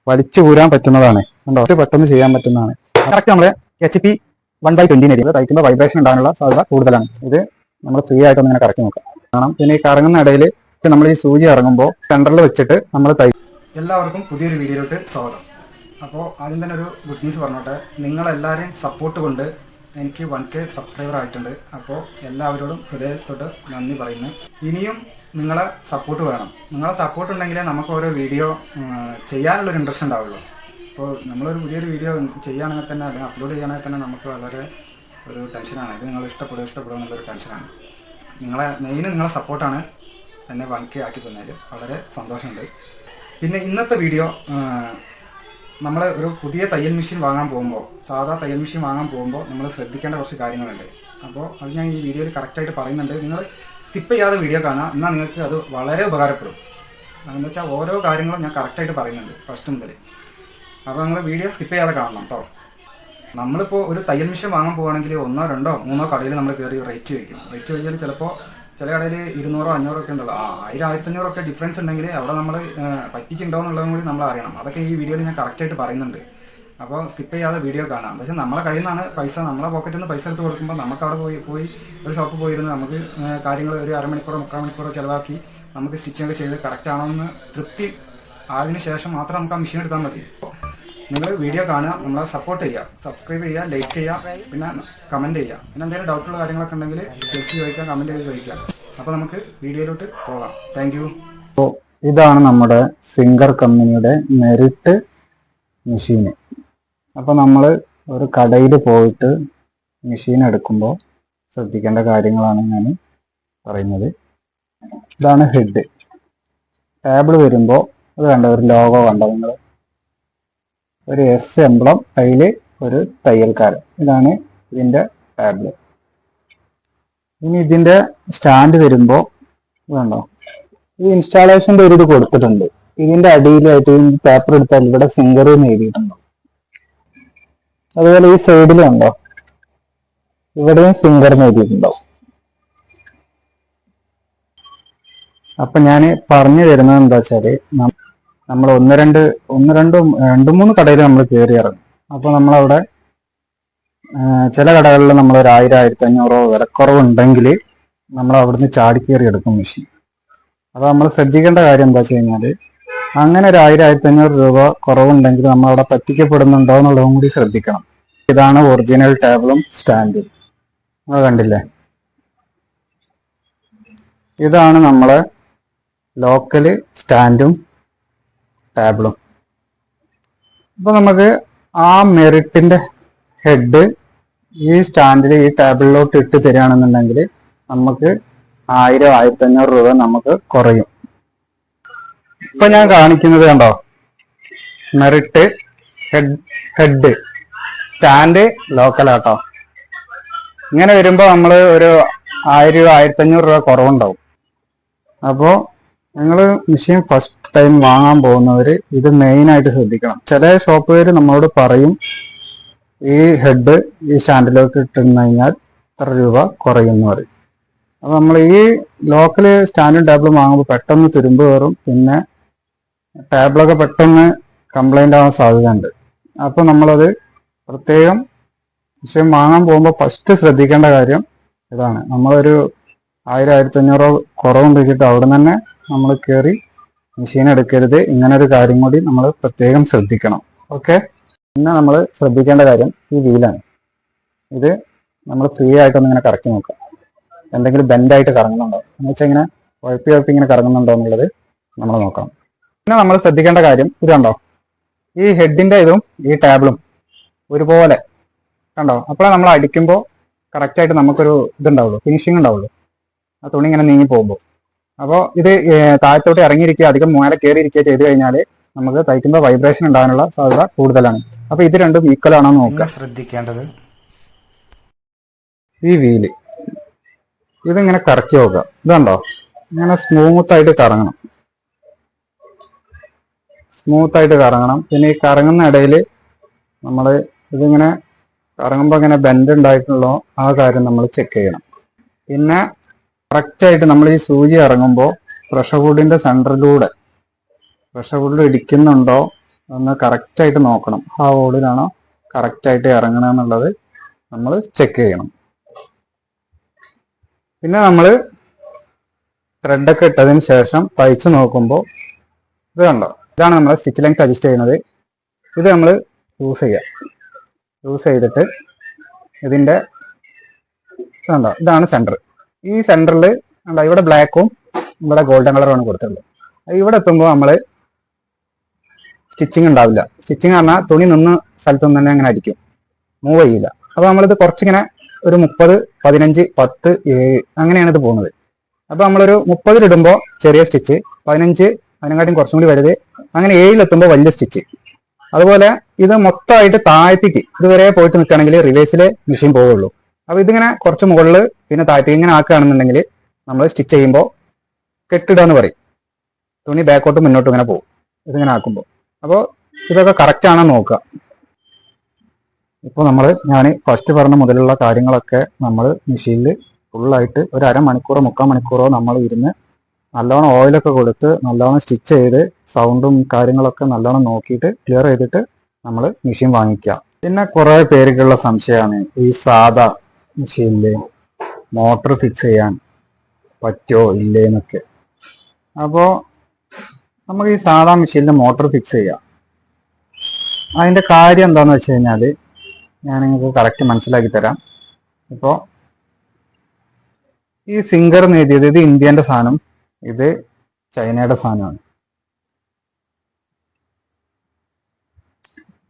വലിച്ചു ഊരാൻ പറ്റുന്നതാണ്. കണ്ടോ, പെട്ടെന്ന് ചെയ്യാൻ പറ്റുന്നതാണ്. കറക്റ്റ് നമ്മള് HP 1/20 തയ്ക്കുമ്പോൾ വൈബ്രേഷൻ ഉണ്ടാകാനുള്ള സാധ്യത കൂടുതലാണ്. ഇത് നമ്മൾ ഫ്രീ ആയിട്ടൊന്ന് ഇങ്ങനെ കറക്കി നോക്കാം കാണാം. പിന്നെ ഈ കറങ്ങുന്ന ഇടയിൽ നമ്മൾ ഈ സൂചി ഇറങ്ങുമ്പോൾ സെന്ററിൽ വെച്ചിട്ട് നമ്മൾ എല്ലാവർക്കും പുതിയൊരു വീഡിയോയിലോട്ട് സ്വാഗതം. അപ്പോൾ ആദ്യം തന്നെ ഒരു ഗുഡ് ന്യൂസ് പറഞ്ഞോട്ടെ. നിങ്ങളെല്ലാവരെയും സപ്പോർട്ട് കൊണ്ട് എനിക്ക് 1K സബ്സ്ക്രൈബർ ആയിട്ടുണ്ട്. അപ്പോൾ എല്ലാവരോടും ഹൃദയത്തോട്ട് നന്ദി പറയുന്നു. ഇനിയും നിങ്ങളെ സപ്പോർട്ട് വേണം. നിങ്ങളെ സപ്പോർട്ട് ഉണ്ടെങ്കിലേ നമുക്ക് ഓരോ വീഡിയോ ചെയ്യാനുള്ളൊരു ഇൻട്രസ്റ്റ് ഉണ്ടാവുള്ളൂ. അപ്പോൾ നമ്മളൊരു പുതിയൊരു വീഡിയോ ചെയ്യുകയാണെങ്കിൽ തന്നെ അല്ലെങ്കിൽ അപ്ലോഡ് ചെയ്യുകയാണെങ്കിൽ തന്നെ നമുക്ക് വളരെ ഒരു ടെൻഷനാണ്. ഇത് നിങ്ങൾ ഇഷ്ടപ്പെടുക എന്നുള്ളൊരു ടെൻഷനാണ്. നിങ്ങളെ സപ്പോർട്ടാണ് എന്നെ 1K ആക്കി തന്നതിൽ വളരെ സന്തോഷമുണ്ട്. പിന്നെ ഇന്നത്തെ വീഡിയോ നമ്മൾ ഒരു പുതിയ തയ്യൽ മെഷീൻ വാങ്ങാൻ പോകുമ്പോൾ, സാധാ തയ്യൽ മെഷീൻ വാങ്ങാൻ പോകുമ്പോൾ നമ്മൾ ശ്രദ്ധിക്കേണ്ട കുറച്ച് കാര്യങ്ങളുണ്ട്. അപ്പോൾ അത് ഞാൻ ഈ വീഡിയോയിൽ കറക്റ്റായിട്ട് പറയുന്നുണ്ട്. നിങ്ങൾ സ്കിപ്പ് ചെയ്യാതെ വീഡിയോ കാണാം, എന്നാൽ നിങ്ങൾക്ക് അത് വളരെ ഉപകാരപ്പെടും. എന്ന് വെച്ചാൽ ഓരോ കാര്യങ്ങളും ഞാൻ കറക്റ്റായിട്ട് പറയുന്നുണ്ട് ഫസ്റ്റ് മുതൽ. അപ്പോൾ നിങ്ങൾ വീഡിയോ സ്കിപ്പ് ചെയ്യാതെ കാണണം കേട്ടോ. നമ്മളിപ്പോൾ ഒരു തയ്യൽ മെഷീൻ വാങ്ങാൻ പോകുകയാണെങ്കിൽ 1, 2, 3 കടയിൽ നമ്മൾ കയറി റേറ്റ് ചോദിച്ചാൽ ചിലപ്പോൾ ചില കടയിൽ 200, 500 ഒക്കെ ഉണ്ടല്ലോ. 1000, 1500 ഒക്കെ ഡിഫറൻസ് ഉണ്ടെങ്കിൽ അവിടെ നമ്മൾ പറ്റിക്കുണ്ടോ എന്നുള്ളതും കൂടി നമ്മൾ അറിയണം. അതൊക്കെ ഈ വീഡിയോയിൽ ഞാൻ കറക്റ്റായിട്ട് പറയുന്നുണ്ട്. അപ്പോൾ സ്കിപ്പ് ചെയ്യാതെ വീഡിയോ കാണാം. എന്താ വെച്ചാൽ നമ്മളെ കയ്യിൽ നിന്നാണ് പൈസ, നമ്മളെ പോക്കറ്റിൽ നിന്ന് പൈസ എടുത്ത് കൊടുക്കുമ്പോൾ നമുക്ക് അവിടെ പോയി ഒരു ഷോപ്പിൽ പോയിരുന്ന് നമുക്ക് കാര്യങ്ങൾ ഒരു 1/2 മണിക്കൂറോ 3/4 മണിക്കൂറോ ചിലവാക്കി നമുക്ക് സ്റ്റിച്ചിങ് ചെയ്ത് കറക്റ്റ് ആണോ എന്ന് തൃപ്തി ആയതിനു ശേഷം മാത്രം നമുക്ക് ആ മെഷീൻ എടുത്താൽ മതി. നിങ്ങൾ വീഡിയോ കാണുക, നമ്മളെ സപ്പോർട്ട് ചെയ്യുക, സബ്സ്ക്രൈബ് ചെയ്യുക, ലൈക്ക് ചെയ്യുക, പിന്നെ കമൻറ്റ് ചെയ്യുക. പിന്നെ എന്തെങ്കിലും ഡൗട്ടുള്ള കാര്യങ്ങളൊക്കെ ഉണ്ടെങ്കിൽ വിളിച്ച് ചോദിക്കാം, കമൻറ്റ് ചെയ്ത് ചോദിക്കാം. അപ്പോൾ നമുക്ക് വീഡിയോയിലോട്ട് പോകാം. Thank you. അപ്പോൾ ഇതാണ് നമ്മുടെ സിംഗർ കമ്പനിയുടെ മെറിറ്റ് മെഷീന്. അപ്പോൾ നമ്മൾ ഒരു കടയിൽ പോയിട്ട് മെഷീൻ എടുക്കുമ്പോൾ ശ്രദ്ധിക്കേണ്ട കാര്യങ്ങളാണ് ഞാൻ പറയുന്നത്. ഇതാണ് ഹെഡ്. ടേബിൾ വരുമ്പോൾ അത് കണ്ട ഒരു ലോഗോ കണ്ടോ നിങ്ങൾ, ഒരു S എംബ്ലം, അതിൽ ഒരു തയ്യൽക്കാരൻ. ഇതാണ് ഇതിൻ്റെ ടേബിൾ. ഇനി ഇതിൻ്റെ സ്റ്റാൻഡ് വരുമ്പോൾ വേണ്ടോ, ഈ ഇൻസ്റ്റാളേഷൻ്റെ ഒരു ഇത് കൊടുത്തിട്ടുണ്ട്. ഇതിൻ്റെ അടിയിലായിട്ട് ഈ പേപ്പർ എടുത്താൽ ഇവിടെ സിംഗർ എന്ന് എഴുതിയിട്ടുണ്ടോ. അതുപോലെ ഈ സൈഡിൽ കണ്ടോ, ഇവിടെയും സിംഗർ എന്ന് എഴുതിയിട്ടുണ്ടോ. അപ്പൊ ഞാൻ പറഞ്ഞു തരുന്നത് എന്താ വെച്ചാല്, നമ്മൾ 2-3 കടയിൽ നമ്മൾ കയറി ഇറങ്ങും. അപ്പൊ നമ്മളവിടെ ചില കടകളിൽ നമ്മൾ ഒരു 1000, 1500 വിലക്കുറവുണ്ടെങ്കിൽ നമ്മൾ അവിടുന്ന് ചാടിക്കേറി എടുക്കും മെഷീൻ. അപ്പൊ നമ്മൾ ശ്രദ്ധിക്കേണ്ട കാര്യം എന്താ വെച്ച് കഴിഞ്ഞാൽ, അങ്ങനെ ഒരു 1000, 1500 രൂപ കുറവുണ്ടെങ്കിൽ നമ്മൾ അവിടെ പറ്റിക്കപ്പെടുന്നുണ്ടോ എന്നുള്ളതും കൂടി ശ്രദ്ധിക്കണം. ഇതാണ് ഒറിജിനൽ ടേബിളും സ്റ്റാൻഡും. നിങ്ങൾ കണ്ടില്ലേ, ഇതാണ് നമ്മളെ ലോക്കല് സ്റ്റാൻഡും ടേബിളും. അപ്പൊ നമുക്ക് ആ മെറിറ്റിന്റെ ഹെഡ് ഈ സ്റ്റാൻഡിൽ ഈ ടേബിളിലോട്ട് ഇട്ട് തരികയാണെന്നുണ്ടെങ്കിൽ നമുക്ക് 1000, 1500 രൂപ നമുക്ക് കുറയും. ഇപ്പൊ ഞാൻ കാണിക്കുന്നത് കണ്ടോ, മെറിറ്റ് ഹെഡ് സ്റ്റാൻഡ് ലോക്കലാട്ടോ. ഇങ്ങനെ വരുമ്പോൾ നമ്മൾ ഒരു 1000, 1500 രൂപ കുറവുണ്ടാവും. അപ്പോൾ നിങ്ങൾ മെഷീൻ ഫസ്റ്റ് ടൈം വാങ്ങാൻ പോകുന്നവർ ഇത് മെയിനായിട്ട് ശ്രദ്ധിക്കണം. ചില ഷോപ്പുകാർ നമ്മളോട് പറയും ഈ ഹെഡ് ഈ സ്റ്റാൻഡിലേക്ക് ഇട്ടിരുന്നു കഴിഞ്ഞാൽ ഇത്ര രൂപ കുറയുമെന്ന് പറയും. അപ്പോൾ നമ്മൾ ഈ ലോക്കല് സ്റ്റാൻഡും ടേബിളും വാങ്ങുമ്പോൾ പെട്ടെന്ന് തുരുമ്പ് കയറും, പിന്നെ ടേബിളൊക്കെ പെട്ടെന്ന് കംപ്ലൈൻ്റ് ആവാൻ സാധ്യതയുണ്ട്. അപ്പോൾ നമ്മളത് പ്രത്യേകം മെഷീൻ വാങ്ങാൻ പോകുമ്പോൾ ഫസ്റ്റ് ശ്രദ്ധിക്കേണ്ട കാര്യം ഇതാണ്. നമ്മളൊരു 1000, 1500 കുറവുണ്ട് വെച്ചിട്ട് അവിടെ തന്നെ നമ്മൾ കയറി മെഷീൻ എടുക്കരുത്. ഇങ്ങനെ ഒരു കാര്യം കൂടി നമ്മൾ പ്രത്യേകം ശ്രദ്ധിക്കണം. ഓക്കെ. പിന്നെ നമ്മൾ ശ്രദ്ധിക്കേണ്ട കാര്യം ഈ വീലാണ്. ഇത് നമ്മൾ ഫ്രീ ആയിട്ടൊന്ന് ഇങ്ങനെ കറക്കി നോക്കാം, എന്തെങ്കിലും ബെൻഡായിട്ട് കറങ്ങുന്നുണ്ടോ എന്ന് വെച്ചാൽ ഇങ്ങനെ കുഴപ്പി ഇങ്ങനെ കറങ്ങുന്നുണ്ടോ എന്നുള്ളത് നമ്മൾ നോക്കണം. പിന്നെ നമ്മൾ ശ്രദ്ധിക്കേണ്ട കാര്യം ഇത് കണ്ടോ, ഈ ഹെഡിൻ്റെ ഇതും ഈ ടേബിളും ഒരുപോലെ കണ്ടോ. അപ്പോഴാണ് നമ്മൾ അടിക്കുമ്പോൾ കറക്റ്റായിട്ട് നമുക്കൊരു ഇതുണ്ടാവുള്ളൂ, ഫിനിഷിങ് ഉണ്ടാവുള്ളൂ, ആ തുണി ഇങ്ങനെ നീങ്ങി പോകുമ്പോൾ. അപ്പോൾ ഇത് താഴത്തോട്ട് ഇറങ്ങിയിരിക്കുക, അധികം മേലെ കയറിയിരിക്കുക ചെയ്ത് കഴിഞ്ഞാൽ നമുക്ക് തയ്ക്കുമ്പോൾ വൈബ്രേഷൻ ഉണ്ടാകാനുള്ള സാധ്യത കൂടുതലാണ്. അപ്പൊ ഇത് രണ്ടും ഈക്വൽ ആണോ നോക്കുക. ശ്രദ്ധിക്കേണ്ടത് ഈ വീല് ഇതിങ്ങനെ കറക്കി നോക്കുക. ഇതുണ്ടോ, ഇങ്ങനെ സ്മൂത്തായിട്ട് കറങ്ങണം, സ്മൂത്തായിട്ട് കറങ്ങണം. പിന്നെ ഈ കറങ്ങുന്ന ഇടയിൽ നമ്മൾ ഇതിങ്ങനെ കറങ്ങുമ്പോൾ ഇങ്ങനെ ബെൻഡ് ഉണ്ടായിട്ടുള്ളോ ആ കാര്യം നമ്മൾ ചെക്ക് ചെയ്യണം. പിന്നെ കറക്റ്റായിട്ട് നമ്മൾ ഈ സൂചി ഇറങ്ങുമ്പോൾ പ്രഷർ വുഡിൻ്റെ സെൻറ്ററിലൂടെ പ്രഷർ വുഡിൽ ഇടിക്കുന്നുണ്ടോ ഒന്ന് കറക്റ്റായിട്ട് നോക്കണം. ആ ഹോളിലാണോ കറക്റ്റായിട്ട് ഇറങ്ങണമെന്നുള്ളത് നമ്മൾ ചെക്ക് ചെയ്യണം. പിന്നെ നമ്മൾ ത്രെഡൊക്കെ ഇട്ടതിന് ശേഷം തയ്ച്ച് നോക്കുമ്പോൾ ഇത് കണ്ടോ, ഇതാണ് നമ്മൾ സ്റ്റിച്ച് ലെങ്ത് അഡ്ജസ്റ്റ് ചെയ്യുന്നത്. ഇത് നമ്മൾ യൂസ് ചെയ്തിട്ട് ഇതിൻ്റെ കണ്ടോ, ഇതാണ് സെൻറ്റർ. ഈ സെൻറ്ററിൽ കണ്ടോ, ഇവിടെ ബ്ലാക്കും ഇവിടെ ഗോൾഡൻ കളറുമാണ് കൊടുത്തിട്ടുള്ളത്. ഇവിടെ എത്തുമ്പോൾ നമ്മൾ സ്റ്റിച്ചിങ് ഉണ്ടാവില്ല. സ്റ്റിച്ചിങ് പറഞ്ഞാൽ തുണി നിന്ന് സ്ഥലത്ത് നിന്ന് തന്നെ അങ്ങനെ അടിക്കും, മൂവ് ചെയ്യില്ല. അപ്പോൾ നമ്മളിത് കുറച്ചിങ്ങനെ ഒരു 30, 15, 10, 7 അങ്ങനെയാണ് ഇത് പോകുന്നത്. അപ്പോൾ നമ്മളൊരു 30-ലിടുമ്പോൾ ചെറിയ സ്റ്റിച്ച്, 15 അതിനെക്കാട്ടും കുറച്ചും കൂടി വലുത്, അങ്ങനെ 7-ലെത്തുമ്പോൾ വലിയ സ്റ്റിച്ച്. അതുപോലെ ഇത് മൊത്തമായിട്ട് താഴത്തേക്ക് ഇതുവരെ പോയിട്ട് നിൽക്കുകയാണെങ്കിൽ റിവേഴ്സിലെ മെഷീൻ പോവുള്ളൂ. അപ്പോൾ ഇതിങ്ങനെ കുറച്ച് മുകളിൽ പിന്നെ താഴത്തേക്ക് ഇങ്ങനെ ആക്കുകയാണെന്നുണ്ടെങ്കിൽ നമ്മൾ സ്റ്റിച്ച് ചെയ്യുമ്പോൾ കെട്ടിടുക എന്ന് പറയും. തുണി ബാക്കോട്ടും മുന്നോട്ടും ഇങ്ങനെ പോകും ഇതിങ്ങനെ ആക്കുമ്പോൾ. അപ്പോൾ ഇതൊക്കെ കറക്റ്റ് ആണെന്ന് നോക്കുക. ഇപ്പോൾ ഞാൻ ഫസ്റ്റ് പറഞ്ഞ മുതലുള്ള കാര്യങ്ങളൊക്കെ നമ്മൾ മെഷീനിൽ ഫുള്ളായിട്ട് ഒരു അരമണിക്കൂറോ 3/4 മണിക്കൂറോ നമ്മൾ ഇരുന്ന് നല്ലോണം ഓയിലൊക്കെ കൊടുത്ത് നല്ലോണം സ്റ്റിച്ച് ചെയ്ത് സൗണ്ടും കാര്യങ്ങളൊക്കെ നല്ലോണം നോക്കിയിട്ട് ക്ലിയർ ചെയ്തിട്ട് നമ്മൾ മെഷീൻ വാങ്ങിക്കുക. പിന്നെ കുറേ പേർക്കുള്ള സംശയമാണ് ഈ സാധാ മെഷീനിൽ മോട്ടർ ഫിക്സ് ചെയ്യാൻ പറ്റുമോ ഇല്ലേ എന്നൊക്കെ. അപ്പോൾ നമുക്ക് ഈ സാധാ മെഷീനിൽ മോട്ടർ ഫിക്സ് ചെയ്യാം. അതിൻ്റെ കാര്യം എന്താണെന്ന് വെച്ച് കഴിഞ്ഞാൽ ഞാൻ നിങ്ങൾക്ക് കറക്റ്റ് മനസ്സിലാക്കി തരാം. ഇപ്പോൾ ഈ സിംഗർ എന്ന് എഴുതിയത് ഇത് ഇന്ത്യൻ്റെ സാധനം, ഇത് ചൈനയുടെ സാധനമാണ്.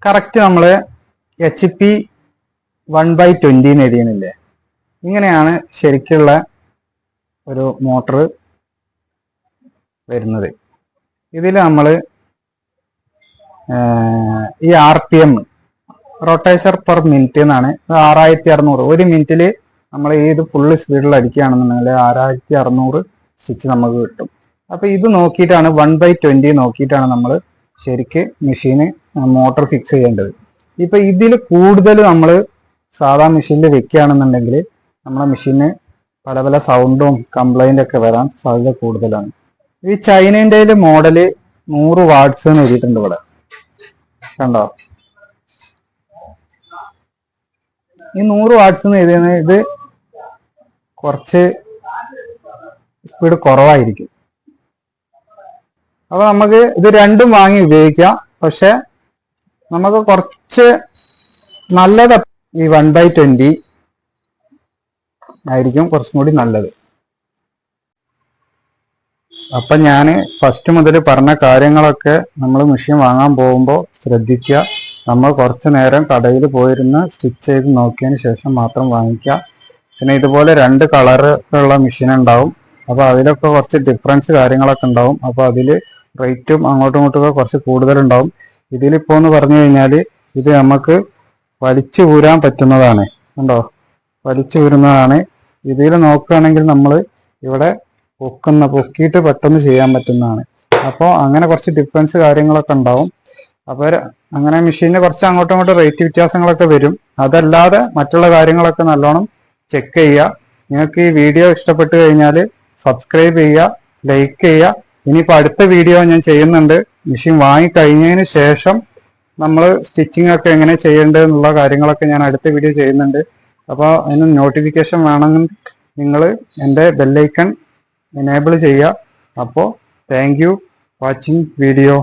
കറക്റ്റ് നമ്മൾ HP 1/20 എന്ന് എഴുതിയണില്ലേ, ഇങ്ങനെയാണ് ശരിക്കുള്ള ഒരു മോട്ടർ വരുന്നത്. ഇതിൽ നമ്മൾ ഈ RPM റൊട്ടേഷൻ പെർ മിനിറ്റ് എന്നാണ്. 6600 ഒരു മിനിറ്റിൽ നമ്മൾ ഏത് ഫുള്ള് സ്പീഡിൽ അടിക്കുകയാണെന്നുണ്ടെങ്കിൽ 6600 സ്റ്റിച്ച് നമുക്ക് കിട്ടും. അപ്പോൾ ഇത് നോക്കിയിട്ടാണ് 1/20 നോക്കിയിട്ടാണ് നമ്മൾ ശരിക്ക് മെഷീന് മോട്ടർ ഫിക്സ് ചെയ്യേണ്ടത്. ഇപ്പൊ ഇതിൽ കൂടുതൽ നമ്മൾ സാധാ മെഷീനിൽ വെക്കുകയാണെന്നുണ്ടെങ്കിൽ നമ്മളെ മെഷീന് പല പല സൗണ്ടും കംപ്ലൈന്റ് ഒക്കെ വരാൻ സാധ്യത കൂടുതലാണ്. ഈ ചൈനേൻ്റെ മോഡല് 100 വാട്ട്സ് എന്ന് എഴുതിയിട്ടുണ്ട് ഇവിടെ, കണ്ടോ? ഈ 100 വാട്ട്സ് എന്ന് എഴുതിയത് ഇത് കുറച്ച് സ്പീഡ് കുറവായിരിക്കും. അപ്പൊ നമുക്ക് ഇത് രണ്ടും വാങ്ങി ഉപയോഗിക്കാം. പക്ഷെ നമുക്ക് കുറച്ച് നല്ലത് ഈ 1/20 ആയിരിക്കും കുറച്ചും കൂടി നല്ലത്. അപ്പൊ ഞാൻ ഫസ്റ്റ് മുതൽ പറഞ്ഞ കാര്യങ്ങളൊക്കെ നമ്മൾ മെഷീൻ വാങ്ങാൻ പോകുമ്പോൾ ശ്രദ്ധിക്കുക. നമ്മൾ കുറച്ച് നേരം കടയിൽ പോയിരുന്ന് സ്റ്റിച്ച് ചെയ്ത് നോക്കിയതിന് ശേഷം മാത്രം വാങ്ങിക്കുക. പിന്നെ ഇതുപോലെ 2 കളറുള്ള മെഷീൻ ഉണ്ടാവും. അപ്പോൾ അതിലൊക്കെ കുറച്ച് ഡിഫറൻസ് കാര്യങ്ങളൊക്കെ ഉണ്ടാവും. അപ്പോൾ അതിൽ റേറ്റും അങ്ങോട്ടും ഇങ്ങോട്ടും കുറച്ച് കൂടുതലുണ്ടാവും. ഇതിലിപ്പോൾ എന്ന് പറഞ്ഞു കഴിഞ്ഞാൽ ഇത് നമുക്ക് വലിച്ചു ഊരാൻ പറ്റുന്നതാണ്, കണ്ടോ? വലിച്ചു ഊരുന്നതാണ്. ഇതിൽ നോക്കുകയാണെങ്കിൽ നമ്മൾ ഇവിടെ പൊക്കിയിട്ട് പെട്ടെന്ന് ചെയ്യാൻ പറ്റുന്നതാണ്. അപ്പോൾ അങ്ങനെ കുറച്ച് ഡിഫറൻസ് കാര്യങ്ങളൊക്കെ ഉണ്ടാവും. അപ്പോൾ അങ്ങനെ മെഷീനിന് കുറച്ച് അങ്ങോട്ടും ഇങ്ങോട്ടും റേറ്റ് വ്യത്യാസങ്ങളൊക്കെ വരും. അതല്ലാതെ മറ്റുള്ള കാര്യങ്ങളൊക്കെ നല്ലോണം ചെക്ക് ചെയ്യുക. നിങ്ങൾക്ക് ഈ വീഡിയോ ഇഷ്ടപ്പെട്ട് കഴിഞ്ഞാൽ സബ്സ്ക്രൈബ് ചെയ്യുക, ലൈക്ക് ചെയ്യുക. ഇനിയിപ്പോൾ അടുത്ത വീഡിയോ ഞാൻ ചെയ്യുന്നുണ്ട്. മെഷീൻ വാങ്ങിക്കഴിഞ്ഞതിന് ശേഷം നമ്മൾ സ്റ്റിച്ചിങ് ഒക്കെ എങ്ങനെ ചെയ്യേണ്ടത് എന്നുള്ള കാര്യങ്ങളൊക്കെ ഞാൻ അടുത്ത വീഡിയോ ചെയ്യുന്നുണ്ട്. അപ്പോൾ അതിന് നോട്ടിഫിക്കേഷൻ വേണമെങ്കിൽ നിങ്ങൾ എൻ്റെ ബെല്ലൈക്കൺ എനേബിൾ ചെയ്യുക. അപ്പോൾ താങ്ക് യു വാച്ചിങ് വീഡിയോ.